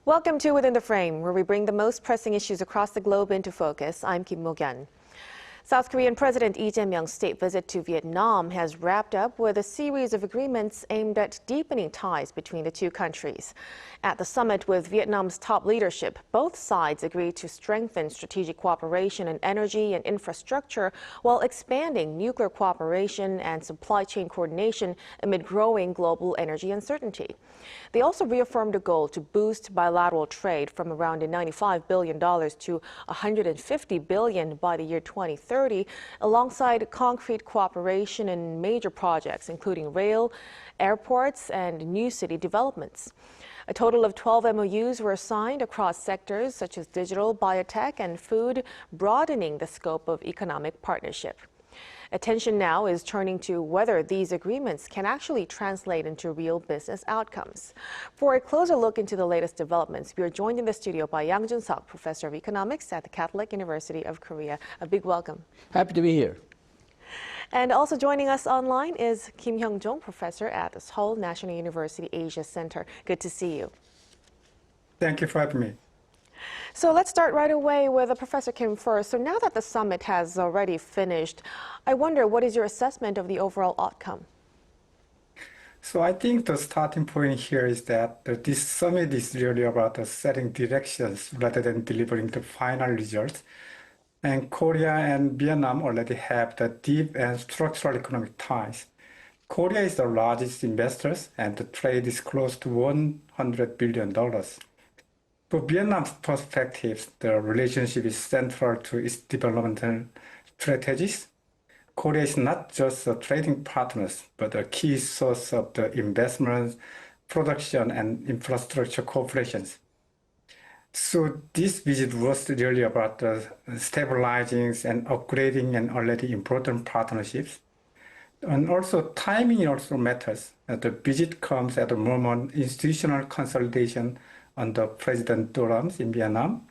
Welcome to Within the Frame, where we bring the most pressing issues across the globe into focus. I'm Kim Mok-yeon. South Korean President Lee Jae Myung's state visit to Vietnam has wrapped up with a series of agreements aimed at deepening ties between the two countries. At the summit with Vietnam's top leadership, both sides agreed to strengthen strategic cooperation in energy and infrastructure while expanding nuclear cooperation and supply chain coordination amid growing global energy uncertainty. They also reaffirmed a goal to boost bilateral trade from around $95 billion to $150 billion by the year 2030, alongside concrete cooperation in major projects, including rail, airports, and new city developments. A total of 12 MOUs were signed across sectors such as digital, biotech, and food, broadening the scope of economic partnership. Attention now is turning to whether these agreements can actually translate into real business outcomes. For a closer look into the latest developments, we are joined in the studio by Yang Jun-seok, Professor of Economics at the Catholic University of Korea. A big welcome. Happy to be here. And also joining us online is Kim Hyung-jong, Professor at the Seoul National University Asia Center. Good to see you. Thank you for having me. So let's start right away with Professor Kim first. So now that the summit has already finished, I wonder, what is your assessment of the overall outcome? So I think the starting point here is that this summit is really about setting directions rather than delivering the final results. And Korea and Vietnam already have the deep and structural economic ties. Korea is the largest investor, and the trade is close to $100 billion. From Vietnam's perspective, the relationship is central to its developmental strategies. Korea is not just a trading partner, but a key source of the investment, production, and infrastructure cooperations. So this visit was really about stabilizing and upgrading an already important partnerships. And also timing also matters. The visit comes at a moment institutional consolidation under President Doram's in Vietnam.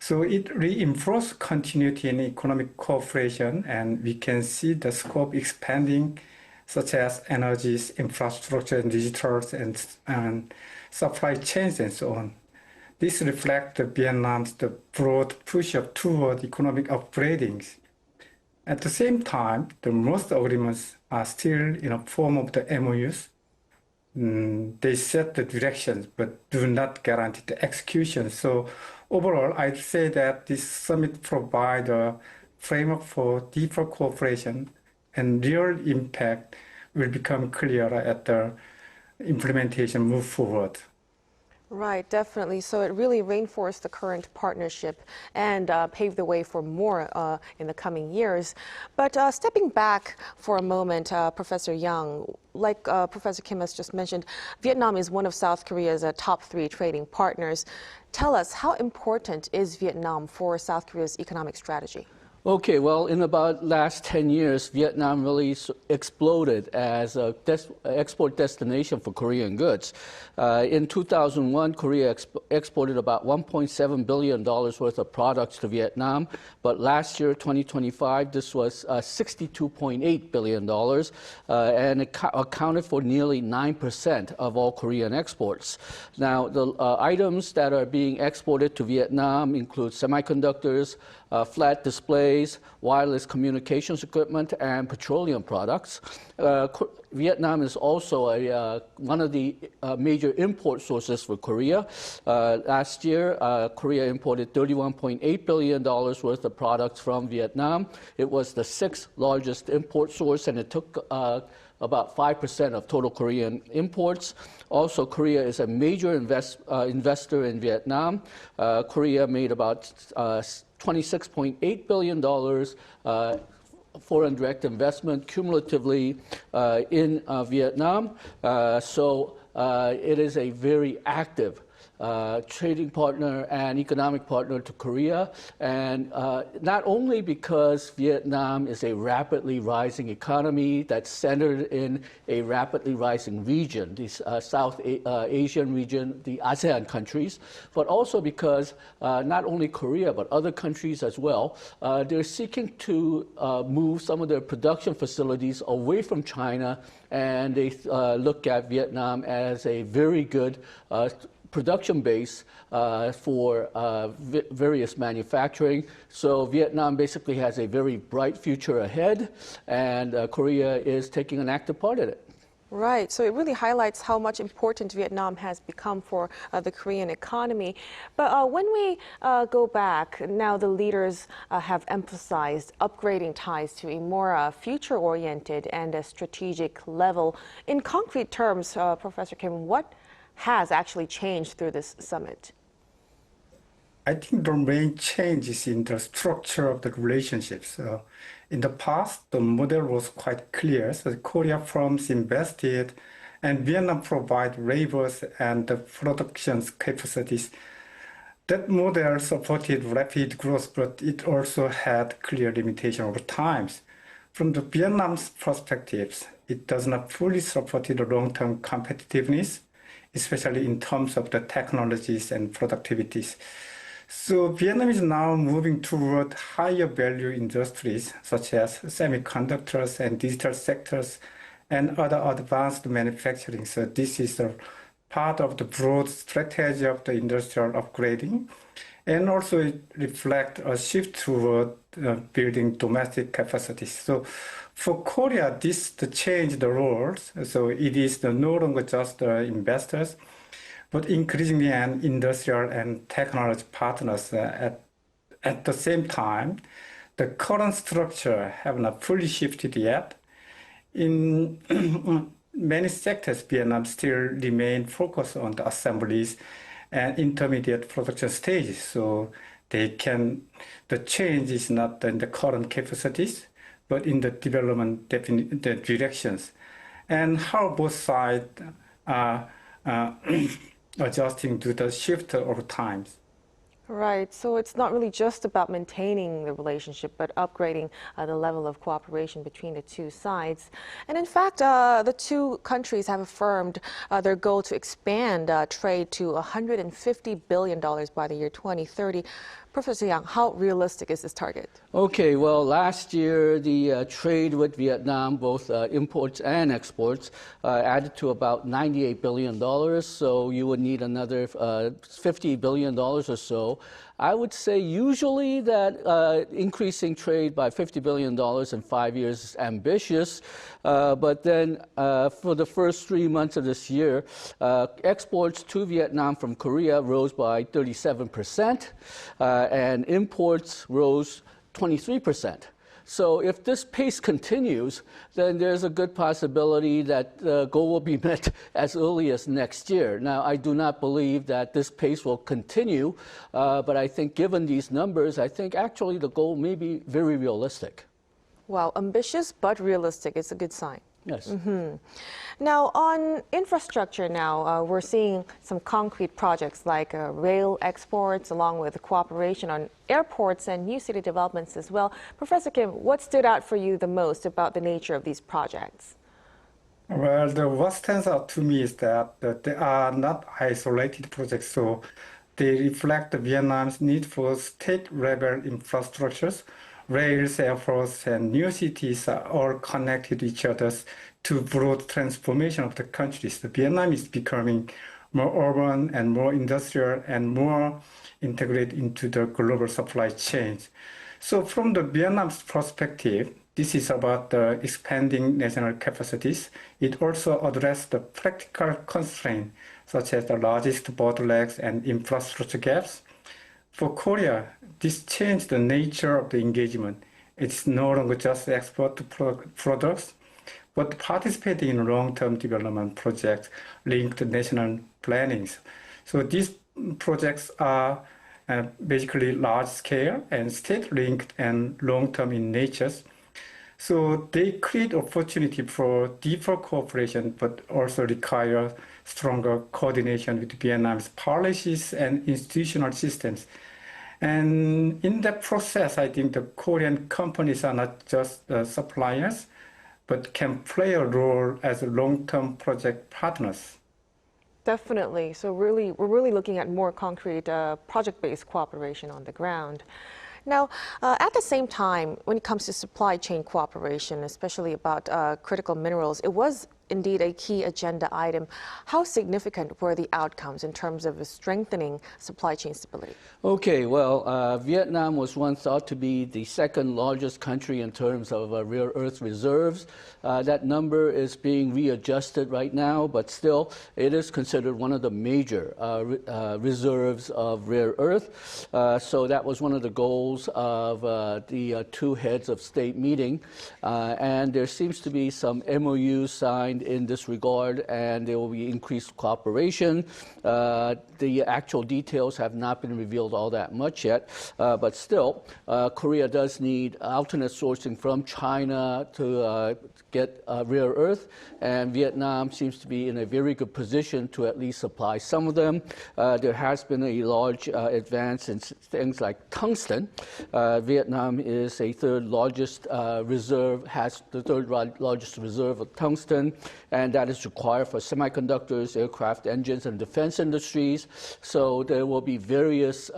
So it reinforces continuity in economic cooperation, and we can see the scope expanding, such as energies, infrastructure, and digitals, and supply chains, and so on. This reflects Vietnam's broad push toward economic upgrading. At the same time, the most agreements are still in a form of the MOUs. They set the directions, but do not guarantee the execution. So overall, I'd say that this summit provides a framework for deeper cooperation, and real impact will become clearer as the implementation moves forward. Right, definitely. So it really reinforced the current partnership and paved the way for more in the coming years. But stepping back for a moment, Professor Yang, like Professor Kim has just mentioned, Vietnam is one of South Korea's top 3 trading partners. Tell us, how important is Vietnam for South Korea's economic strategy? Okay, well, in about last 10 years, Vietnam really exploded as an export destination for Korean goods. In 2001, Korea exported about $1.7 billion worth of products to Vietnam, but last year, 2025, this was $62.8 billion, and it accounted for nearly 9% of all Korean exports. Now, the items that are being exported to Vietnam include semiconductors, flat displays, wireless communications equipment, and petroleum products. Vietnam is also one of the major import sources for Korea. Last year, Korea imported $31.8 billion worth of products from Vietnam. It was the 6th largest import source, and it took about 5% of total Korean imports. Also, Korea is a major investor in Vietnam. Korea made about $26.8 billion foreign direct investment cumulatively in Vietnam. So it is a very active trading partner and economic partner to Korea, and not only because Vietnam is a rapidly rising economy that's centered in a rapidly rising region, the South Asian region, the ASEAN countries, but also because not only Korea but other countries as well, they're seeking to move some of their production facilities away from China, and they look at Vietnam as a very good production base for various manufacturing. So Vietnam basically has a very bright future ahead, and Korea is taking an active part in it. Right, so it really highlights how much important Vietnam has become for the Korean economy. But when we go back, now the leaders have emphasized upgrading ties to a more future-oriented and a strategic level. In concrete terms, Professor Kim, what has actually changed through this summit? I think the main change is in the structure of the relationships. In the past, the model was quite clear. So Korea firms invested and Vietnam provide labors and the production capacities. That model supported rapid growth, but it also had clear limitations over time. From the Vietnam's perspectives, it does not fully support the long-term competitiveness, especially in terms of the technologies and productivities. So Vietnam is now moving toward higher value industries such as semiconductors and digital sectors and other advanced manufacturing. So this is a part of the broad strategy of the industrial upgrading. And also it reflects a shift toward building domestic capacities. So for Korea, the change the roles. So it is no longer just investors, but increasingly an industrial and technology partners. At the same time, the current structure have not fully shifted yet. In many sectors, Vietnam still remain focused on the assemblies and intermediate production stages. So the change is not in the current capacities, but in the development the directions, and how both sides are adjusting to the shift over time. Right, so it's not really just about maintaining the relationship, but upgrading the level of cooperation between the two sides. And in fact, the two countries have affirmed their goal to expand trade to $150 billion by the year 2030. Professor Yang, how realistic is this target? Okay, well, last year the trade with Vietnam, both imports and exports, added to about $98 billion. So you would need another $50 billion or so. I would say usually that increasing trade by $50 billion in 5 years is ambitious, but then for the first 3 months of this year, exports to Vietnam from Korea rose by 37%, and imports rose 23%. So if this pace continues, then there's a good possibility that the goal will be met as early as next year. Now, I do not believe that this pace will continue, but I think given these numbers, I think actually the goal may be very realistic. Wow, ambitious but realistic. It's a good sign. Yes. Mm-hmm. Now, on infrastructure we're seeing some concrete projects like rail exports, along with cooperation on airports and new city developments as well. Professor Kim, what stood out for you the most about the nature of these projects? Well, what stands out to me is that they are not isolated projects, so they reflect Vietnam's need for state-level infrastructures. Rails, airports, and new cities are all connected to each other to broad transformation of the countries. Vietnam is becoming more urban and more industrial and more integrated into the global supply chains. So from the Vietnam's perspective, this is about expanding national capacities. It also addresses the practical constraints, such as the logistics bottlenecks and infrastructure gaps. For Korea, this changed the nature of the engagement. It's no longer just export products, but participating in long-term development projects linked to national plannings. So these projects are basically large-scale and state-linked and long-term in nature. So they create opportunity for deeper cooperation, but also require stronger coordination with Vietnam's policies and institutional systems. And in that process, I think the Korean companies are not just suppliers, but can play a role as long-term project partners. Definitely. So we're really looking at more concrete project-based cooperation on the ground. Now, at the same time, when it comes to supply chain cooperation, especially about critical minerals, it was indeed a key agenda item. How significant were the outcomes in terms of strengthening supply chain stability? Okay, well, Vietnam was once thought to be the second largest country in terms of rare earth reserves. That number is being readjusted right now, but still it is considered one of the major reserves of rare earth. So that was one of the goals of the two heads of state meeting. And there seems to be some MOUs signed in this regard, and there will be increased cooperation. The actual details have not been revealed all that much yet, but still, Korea does need alternate sourcing from China to get rare earth, and Vietnam seems to be in a very good position to at least supply some of them. There has been a large advance in things like tungsten. Vietnam is a third largest reserve, has the third largest reserve of tungsten, and that is required for semiconductors, aircraft engines, and defense industries. So there will be various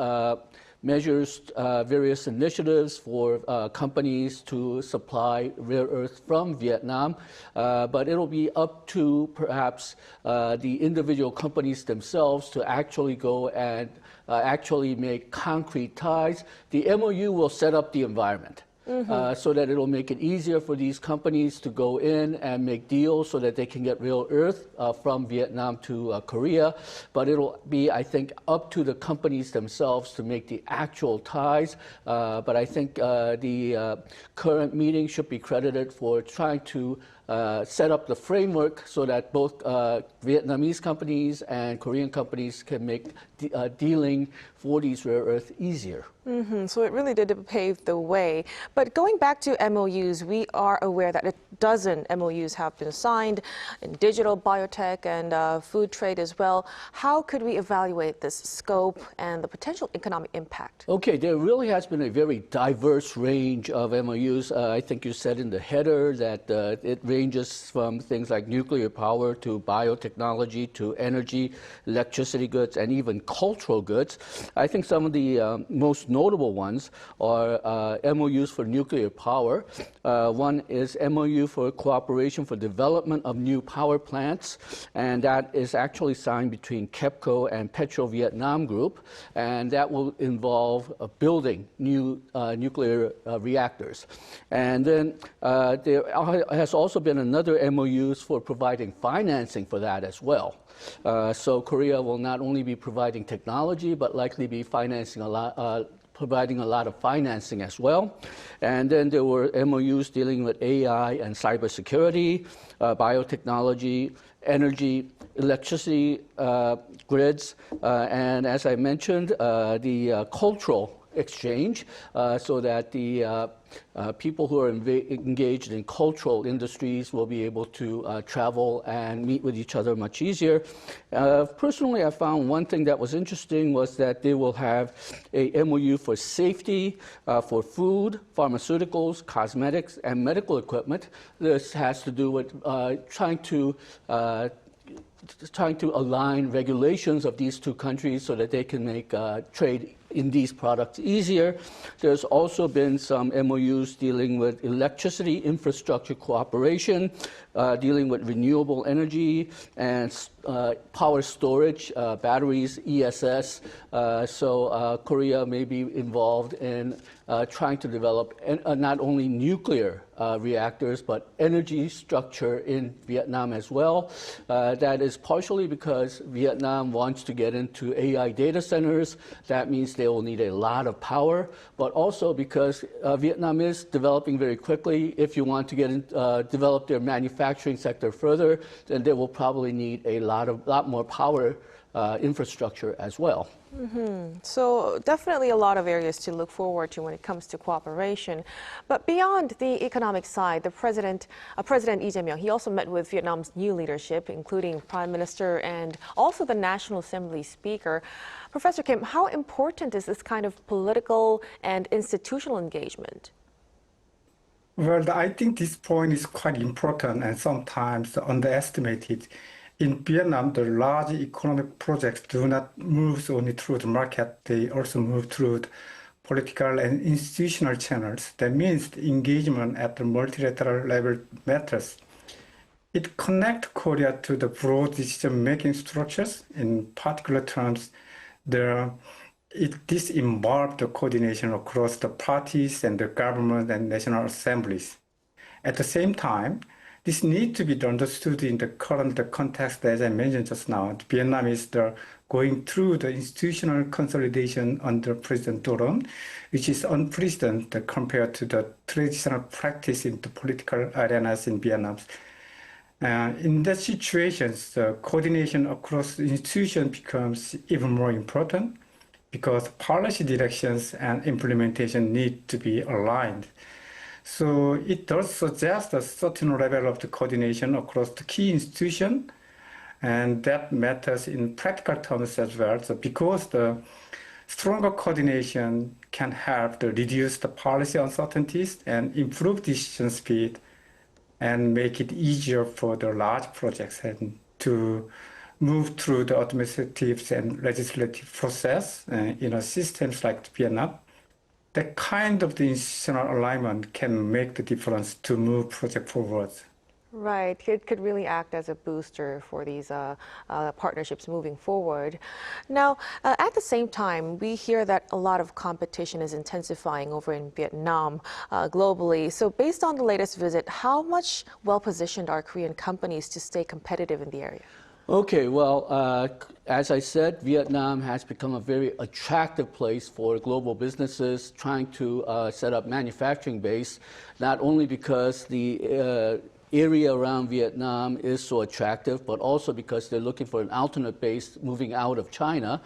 measures, various initiatives for companies to supply rare earth from Vietnam, but it'll be up to perhaps the individual companies themselves to actually go and actually make concrete ties. The MOU will set up the environment. So that it'll make it easier for these companies to go in and make deals so that they can get real earth from Vietnam to Korea. But it'll be, I think, up to the companies themselves to make the actual ties. But I think the current meeting should be credited for trying to set up the framework so that both Vietnamese companies and Korean companies can make dealing for these rare earth easier. So it really did pave the way. But going back to MOUs, we are aware that a dozen MOUs have been signed in digital, biotech, and food trade as well. How could we evaluate this scope and the potential economic impact? Okay, there really has been a very diverse range of MOUs. I think you said in the header that it ranges from things like nuclear power to biotechnology to energy, electricity goods, and even cultural goods. I think some of the most notable ones are MOUs for nuclear power. One is MOU for cooperation for development of new power plants, and that is actually signed between KEPCO and Petro Vietnam Group, and that will involve building new nuclear reactors. And then there has also been another MOUs for providing financing for that as well. So Korea will not only be providing technology, but likely be financing providing a lot of financing as well. And then there were MOUs dealing with AI and cybersecurity, biotechnology, energy, electricity grids, and as I mentioned, the cultural exchange, so that the people who are engaged in cultural industries will be able to travel and meet with each other much easier. Personally, I found one thing that was interesting was that they will have a MOU for safety, for food, pharmaceuticals, cosmetics, and medical equipment. This has to do with trying to align regulations of these two countries so that they can make trade in these products easier. There's also been some MOUs dealing with electricity infrastructure cooperation, dealing with renewable energy and power storage, batteries, ESS. So Korea may be involved in trying to develop not only nuclear reactors, but energy structure in Vietnam as well. That is partially because Vietnam wants to get into AI data centers. That means they will need a lot of power, but also because Vietnam is developing very quickly. If you want to get develop their manufacturing sector further, then they will probably need a lot more power infrastructure as well. So definitely a lot of areas to look forward to when it comes to cooperation. But beyond the economic side, President Lee Jae Myung, he also met with Vietnam's new leadership, including Prime Minister and also the National Assembly Speaker. Professor Kim, how important is this kind of political and institutional engagement? Well, I think this point is quite important and sometimes underestimated. In Vietnam, the large economic projects do not move only through the market, they also move through the political and institutional channels. That means the engagement at the multilateral level matters. it connects Korea to the broad decision-making structures. In particular terms, this involved the coordination across the parties and the government and national assemblies. At the same time, this needs to be understood in the current context, as I mentioned just now. Vietnam is going through the institutional consolidation under President Doron, which is unprecedented compared to the traditional practice in the political arenas in Vietnam. In that situation, the coordination across the institution becomes even more important because policy directions and implementation need to be aligned. So it does suggest a certain level of the coordination across the key institutions, and that matters in practical terms as well. So because the stronger coordination can help to reduce the policy uncertainties and improve decision speed and make it easier for the large projects and to move through the administrative and legislative process in systems like Vietnam. That kind of the institutional alignment can make the difference to move project forward. Right, it could really act as a booster for these partnerships moving forward. Now, at the same time, we hear that a lot of competition is intensifying over in Vietnam globally. So based on the latest visit, how much well-positioned are Korean companies to stay competitive in the area? Okay, well, as I said, Vietnam has become a very attractive place for global businesses trying to set up manufacturing base, not only because the area around Vietnam is so attractive, but also because they're looking for an alternate base moving out of China.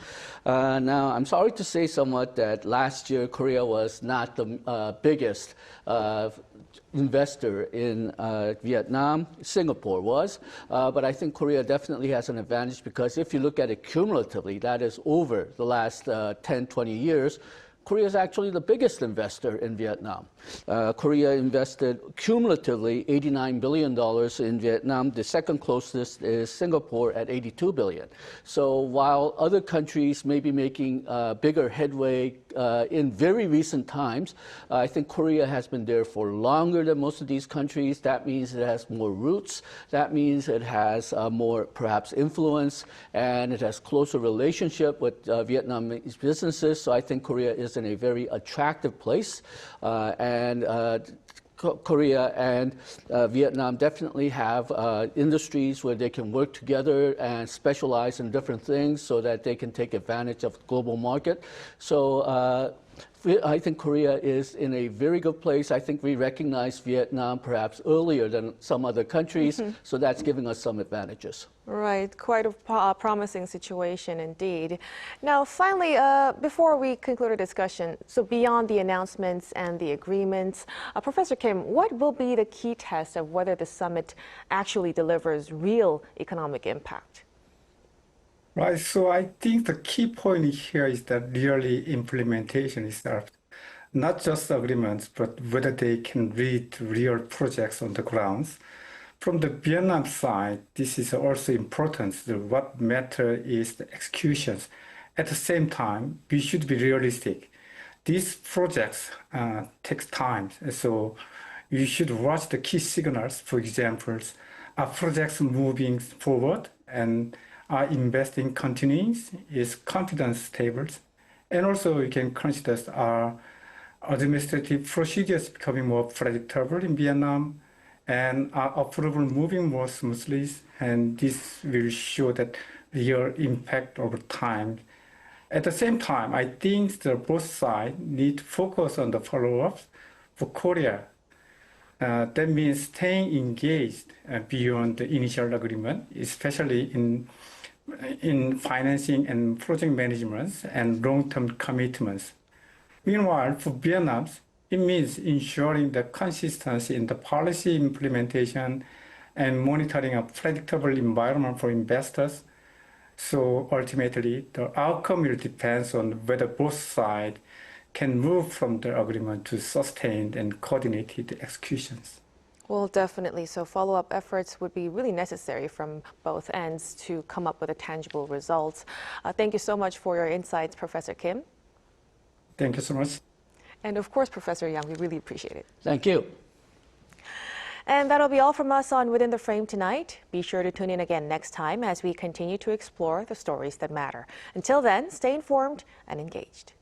Now, I'm sorry to say somewhat that last year Korea was not the biggest investor in Vietnam. Singapore was, but I think Korea definitely has an advantage because if you look at it cumulatively, that is over the last 10, 20 years, Korea is actually the biggest investor in Vietnam. Korea invested cumulatively $89 billion in Vietnam. The second closest is Singapore at $82 billion. So while other countries may be making bigger headway in very recent times, I think Korea has been there for longer than most of these countries. That means it has more roots. That means it has more perhaps influence, and it has closer relationship with Vietnamese businesses. So I think Korea is in a very attractive place, and Korea and Vietnam definitely have industries where they can work together and specialize in different things so that they can take advantage of the global market. So I think Korea is in a very good place. I think we recognize Vietnam perhaps earlier than some other countries, so that's giving us some advantages. Right, quite a promising situation indeed. Now, finally, before we conclude our discussion, so beyond the announcements and the agreements, Professor Kim, what will be the key test of whether the summit actually delivers real economic impact? Right, so I think the key point here is that really implementation itself, not just agreements, but whether they can lead to real projects on the grounds. From the Vietnam side, this is also important. What matters is the executions. At the same time, we should be realistic. These projects take time, so you should watch the key signals. For example, are projects moving forward and are investing continuing? Is confidence stable? And also we can consider are administrative procedures becoming more predictable in Vietnam, and are approval moving more smoothly, and this will show that real impact over time. At the same time, I think that both sides need to focus on the follow-ups. For Korea, that means staying engaged beyond the initial agreement, especially in financing and project management and long-term commitments. Meanwhile, for Vietnam, it means ensuring the consistency in the policy implementation and monitoring a predictable environment for investors. So ultimately, the outcome will depend on whether both sides can move from the agreement to sustained and coordinated executions. Well, definitely. So follow-up efforts would be really necessary from both ends to come up with a tangible result. Thank you so much for your insights, Professor Kim. Thank you so much. And of course, Professor Yang, we really appreciate it. Thank you. And that'll be all from us on Within the Frame tonight. Be sure to tune in again next time as we continue to explore the stories that matter. Until then, stay informed and engaged.